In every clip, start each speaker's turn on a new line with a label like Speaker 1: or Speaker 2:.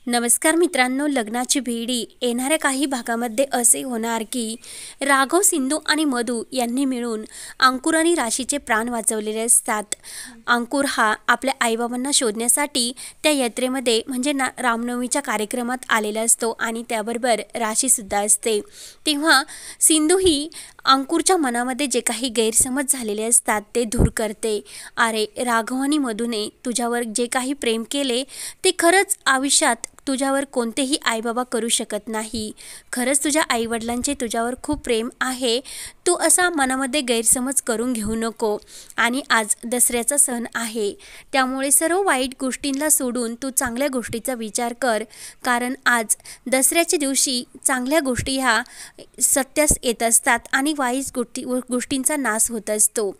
Speaker 1: नमस्कार मित्रांनो, लग्नाची बेडी येणाऱ्या काही भागामध्ये असे होणार की राघव, सिंधू आणि मधू यांनी मिळून अंकुर आणि राशीचे प्राण वाचवलेले असतात। अंकुर हा आपल्या आईबाबांना शोधण्यासाठी त्या यात्रेमध्ये म्हणजे रामनवमीच्या कार्यक्रमात आलेला असतो आणि त्याबरोबर राशीसुद्धा असते। तेव्हा सिंधू ही अंकुरच्या मनामध्ये जे काही गैरसमज झालेले असतात ते दूर करते। अरे राघव आणि मधूने तुझ्यावर जे काही प्रेम केले ते खरंच आयुष्यात तुझ्यावर कोणतेही आईबाबा करू शकत नाही। खरंच तुझ्या आईवडिलांचे तुझ्यावर खूप प्रेम आहे। तू असा मनामध्ये गैरसमज करून घेऊ नको। आणि आज दसऱ्याचा सण आहे, त्यामुळे सर्व वाईट गोष्टींना सोडून तू चांगल्या गोष्टीचा विचार कर, कारण आज दसऱ्याच्या दिवशी चांगल्या गोष्टी ह्या सत्यास येत असतात आणि वाईट गोष्टींचा नाश होत असतो।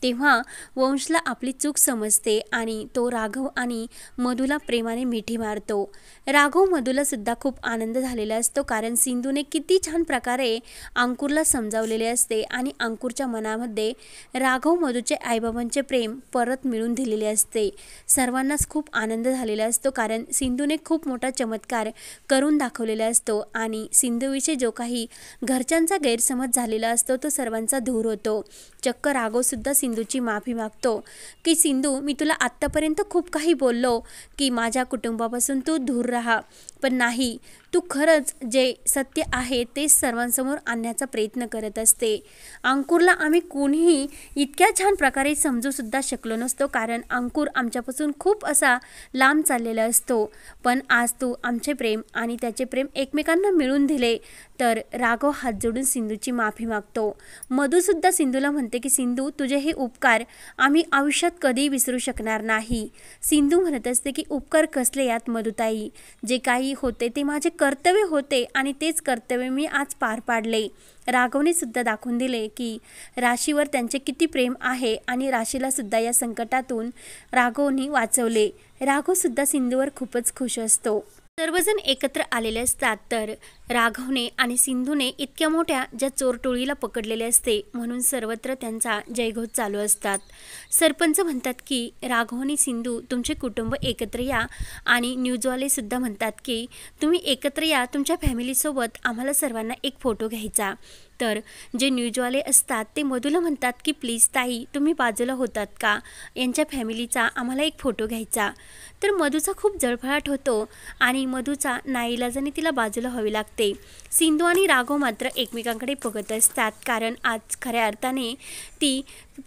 Speaker 1: तेव्हा वंशला आपली चूक समजते आणि तो राघव आणि मधूला प्रेमाने मिठी मारतो। राघव मधूला सुद्धा खूप आनंद झालेला असतो, कारण सिंधूने किती छान प्रकारे अंकुरला समजावलेले असते आणि अंकुरच्या मनामध्ये राघव मधूचे आईबाबांचे प्रेम परत मिळवून दिलेले असते। सर्वांनाच खूप आनंद झालेला असतो, कारण सिंधूने खूप मोठा चमत्कार करून दाखवलेला असतो आणि सिंधूविषयी जो काही घरच्यांचा गैरसमज झालेला असतो तो सर्वांचा दूर होतो। चक्क राघव सुद्धा सिंधूची माफी मागतो की सिंधू, मी तुला आत्तापर्यंत खूप काही बोललो की माझ्या कुटुंबापासून तू दूर राहा, पण नाही, तू खरंच जे सत्य आहे ते सर्वांसमोर आणण्याचा प्रयत्न करत असते। अंकुरला आम्ही कोणीही इतक्या छान प्रकारे समजूसुद्धा शकलो नसतो, कारण अंकुर आमच्यापासून खूप असा लांब चाललेला असतो, पण आज तू आमचे प्रेम आणि त्याचे प्रेम एकमेकांना मिळून दिले। तर राघव हात जोडून सिंधूची माफी मागतो। मधूसुद्धा सिंधूला म्हणते की सिंधू, तुझे हे उपकार आम्ही आयुष्यात कधीही विसरू शकणार नाही। सिंधू म्हणत असते की उपकार कसले यात मधुताई, जे काही होते ते माझे कर्तव्य होते आणि तेच कर्तव्य मी आज पार पाडले। राघवने सुद्धा दाखवून दिले की राशीवर त्यांचे किती प्रेम आहे आणि राशीला सुद्धा या संकटातून राघवने वाचवले। राघव सुद्धा सिंधूवर खूपच खुश असतो। सर्वजण एकत्र आलेले असतात, तर राघवने आणि सिंधूने इतक्या मोठ्या ज्या चोरटोळीला पकडलेले असते म्हणून सर्वत्र त्यांचा जयघोष चालू असतात। सरपंच म्हणतात की राघव आणि सिंधू तुमचे कुटुंब एकत्र या, आणि न्यूजवाले सुद्धा म्हणतात की तुम्ही एकत्र या, तुमच्या फॅमिलीसोबत आम्हाला सर्वांना एक फोटो घ्यायचा। तर जे न्यूजवाले असतात ते मधूला म्हणतात की प्लीज ताई, तुम्ही बाजूला होतात का, यांच्या फॅमिलीचा आम्हाला एक फोटो घ्यायचा। तर मधूचा खूप जळफळाट होतो आणि मधूचा नाईलाजाने तिला बाजूला व्हावी लागते। सिंधू आणि राघव मात्र एकमेकांकडे बघत असतात, कारण आज खऱ्या अर्थाने ती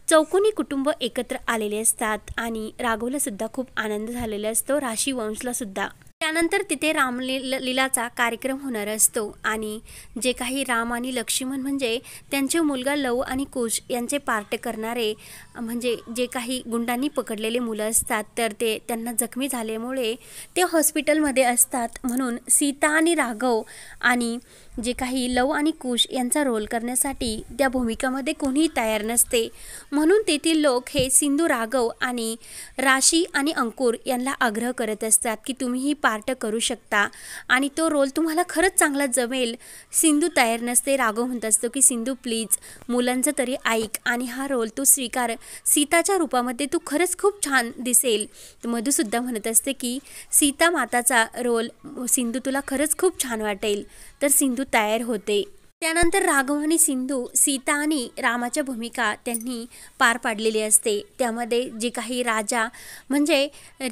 Speaker 1: चौकोनी कुटुंब एकत्र आलेले असतात आणि राघवला सुद्धा खूप आनंद झालेला असतो, राशी वंशला सुद्धा। त्यानंतर तिथे रामलीलाचा कार्यक्रम होणार असतो आणि जे काही राम आणि लक्ष्मण म्हणजे त्यांचे मुलगा लव आणि कुश यांचे पार्ट करणारे म्हणजे जे काही गुंडांनी पकडलेले मुलं असतात, तर ते त्यांना जखमी झाल्यामुळे ते हॉस्पिटलमध्ये असतात, म्हणून सीता आणि राघव आणि जे काही लव आणि कुश यांचा रोल करण्यासाठी त्या भूमिकामध्ये कोणीही तयार नसते, म्हणून तेथील लोक हे सिंधू, राघव आणि राशी आणि अंकुर यांना आग्रह करत असतात की तुम्हीही पार्ट करू शकता आणि तो रोल तुम्हाला खरंच चांगला जमेल। सिंधू तयार नसते। राघव म्हणत असतो की सिंधू प्लीज, मुलांचं तरी ऐक आणि हा रोल तू स्वीकार, सीताच्या रूपामध्ये तू खरंच खूप छान दिसेल। मधूसुद्धा म्हणत असते की सीता माताचा रोल सिंधू तुला खरंच खूप छान वाटेल, तर सिंधू तयार होते। त्यानंतर राघव आणि सिंधू सीता आणि रामाच्या भूमिका त्यांनी पार पाडलेली असते। त्यामध्ये जे काही राजा म्हणजे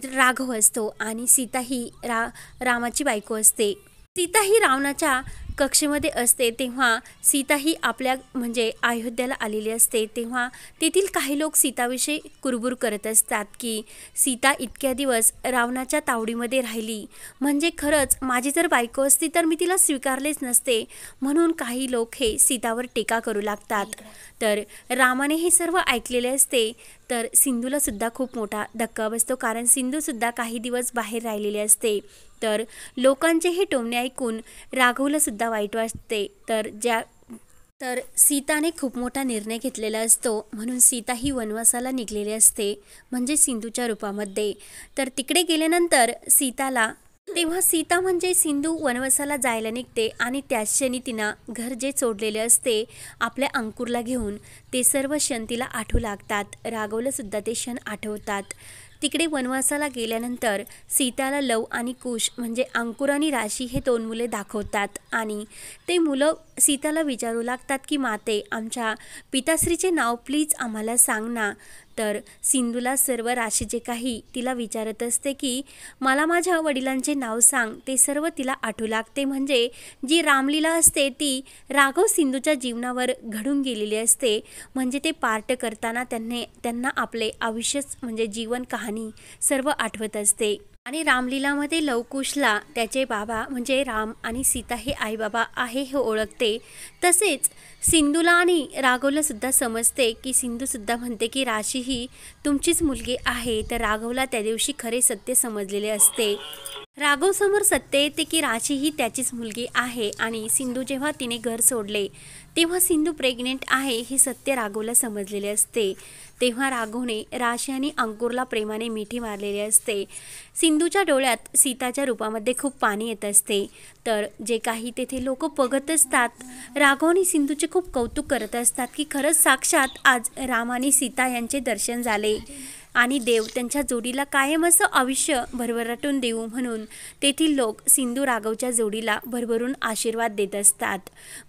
Speaker 1: राघव असतो आणि सीता ही रामाची बायको असते। सीता ही रावणाच्या कक्षेमध्ये असते, तेव्हा सीता ही आपल्या म्हणजे अयोध्याला आलेली असते। तेव्हा तेथील काही लोक सीताविषयी कुरबुर करत असतात की सीता इतक्या दिवस रावणाच्या तावडीमध्ये राहिली, म्हणजे खरंच माझी जर बायको असती तर मी तिला स्वीकारलेच नसते, म्हणून काही लोक हे सीतावर टीका करू लागतात। तर रामाने हे सर्व ऐकलेले असते, तर सिंधूला सुद्धा खूप मोठा धक्का बसतो, कारण सिंधू सुद्धा काही दिवस बाहेर राहिलेले असते। तर लोकांचे हे टोमणे ऐकून राघवला सुद्धा वाईट वाटते। तर सीताने खूप मोठा निर्णय घेतलेला असतो, म्हणून सीता ही वनवासाला निघलेली असते, म्हणजे सिंधूच्या रूपामध्ये। तर तिकडे गेल्यानंतर तेव्हा सीता म्हणजे सिंधू वनवासाला जायला निघते आणि त्याच क्षणी तिनं घर जे सोडलेले असते आपल्या अंकुरला घेऊन, ते सर्व क्षण तिला आठवू लागतात। राघवला सुद्धा ते क्षण आठवतात। तिकडे वनवासाला गेल्यानंतर सीताला लव आणि कुश म्हणजे अंकुर आणि राशी हे 2 मुले दाखवतात आणि ते मुलं सीताला विचारू लागतात की माते, आमच्या पिताश्रीचे नाव प्लीज आम्हाला सांग ना. तर सिंधूला सर्व राशी जे काही तिला विचारत असते की मला माझ्या वडिलांचे नाव सांग, ते सर्व तिला आठवू लागते. म्हणजे जी रामलीला असते ती राघव सिंधूच्या जीवनावर घडून गेलेली असते. म्हणजे ते पार्ट करताना त्यांना आपले आयुष्यच म्हणजे जीवन कहाणी सर्व आठवत असते. आणि रामलीलामध्ये लवकुशला त्याचे बाबा म्हणजे राम आणि सीता हे आई बाबा आहे हे ओळखते. तसेच सिंधूला आणि राघवला सुद्धा समजते की सिंधू सुद्धा म्हणते की राशी ही तुमचीच मुलगी आहे. तर राघवला त्या दिवशी खरे सत्य समजलेले असते. राघव समोर सत्य येते की राशी ही त्याचीच मुलगी आहे आणि सिंधू जेव्हा तिने घर सोडले तेव्हा सिंधू प्रेग्नेंट आहे हे सत्य राघवला समजलेले असते. तेव्हा राघवने राशी आणि अंकुरला प्रेमाने मिठी मारलेली असते. सिंधूच्या डोळ्यात सीताच्या रूपामध्ये खूप पाणी येत असते. तर जे काही तेथे लोक बघत असतात राघव आणि सिंधूचे खूप कौतुक करत असतात की खरंच साक्षात आज राम आणि सीता यांचे दर्शन झाले आणि देव त्यांच्या जोडीला कायम असं आयुष्य भरभराटून देऊ म्हणून तेथील लोक सिंधू राघवच्या जोडीला भरभरून आशीर्वाद देत असतात.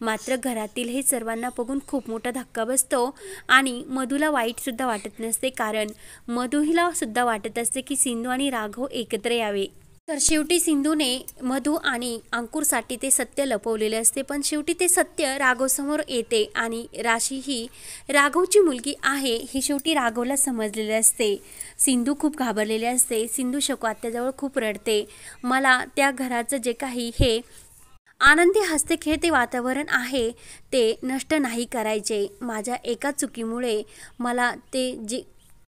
Speaker 1: मात्र घरातील हे सर्वांना बघून खूप मोठा धक्का बसतो आणि मधूला वाईटसुद्धा वाटत नसते. कारण मधूला सुद्धा वाटत असते की सिंधू आणि राघव एकत्र यावे. तर शेवटी सिंधूने मधू आणि अंकुरसाठी ते सत्य लपवलेले असते. पण शेवटी ते सत्य राघवसमोर येते आणि राशी ही राघवची मुलगी आहे हे शेवटी राघवला समजलेले असते. सिंधू खूप घाबरलेली असते. सिंधू शौकात्याजवळ खूप रडते. मला त्या घराचं जे काही हे आनंदी हसते खेळते वातावरण आहे ते नष्ट नाही करायचे. माझ्या एका चुकीमुळे मला ते जे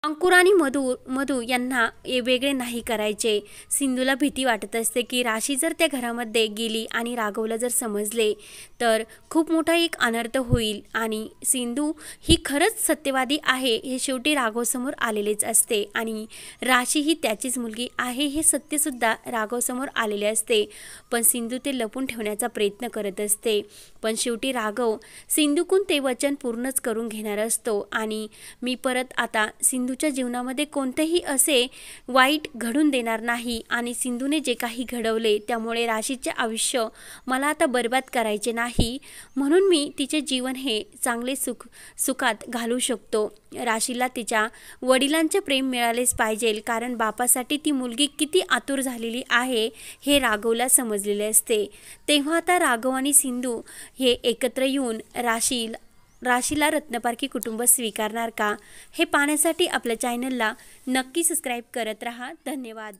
Speaker 1: अंकुर आणि मधू यांना वेगळे नाही करायचे. सिंधूला भीती वाटत असते की राशी जर त्या घरामध्ये गेली आणि राघवला जर समजले तर खूप मोठा एक अनर्थ होईल आणि सिंधू ही खरंच सत्यवादी आहे हे शेवटी राघवसमोर आलेलेच असते आणि राशी ही त्याचीच मुलगी आहे हे सत्यसुद्धा राघवसमोर आलेले असते. पण सिंधू ते लपून ठेवण्याचा प्रयत्न करत असते. पण शेवटी राघव सिंधूकून ते वचन पूर्णच करून घेणार असतो आणि मी परत आता सिंधूच्या जीवनामध्ये कोणतेही असे वाईट घडून देणार नाही आणि सिंधूने जे काही घडवले त्यामुळे राशीचे आयुष्य मला आता बर्बाद करायचे नाही. म्हणून मी तिचे जीवन हे चांगले सुखात घालू शकतो. राशीला तिच्या वडिलांचे प्रेम मिळालेच पाहिजे. कारण बापासाठी ती मुलगी किती आतुर झालेली आहे हे राघवला समजलेले असते. तेव्हा आता राघव आणि सिंधू हे एकत्र येऊन राशीला रत्नपारखी कुटुंब स्वीकारणार का हे पाहण्यासाठी आपल्या चॅनलला नक्की सबस्क्राईब करत राहा. धन्यवाद.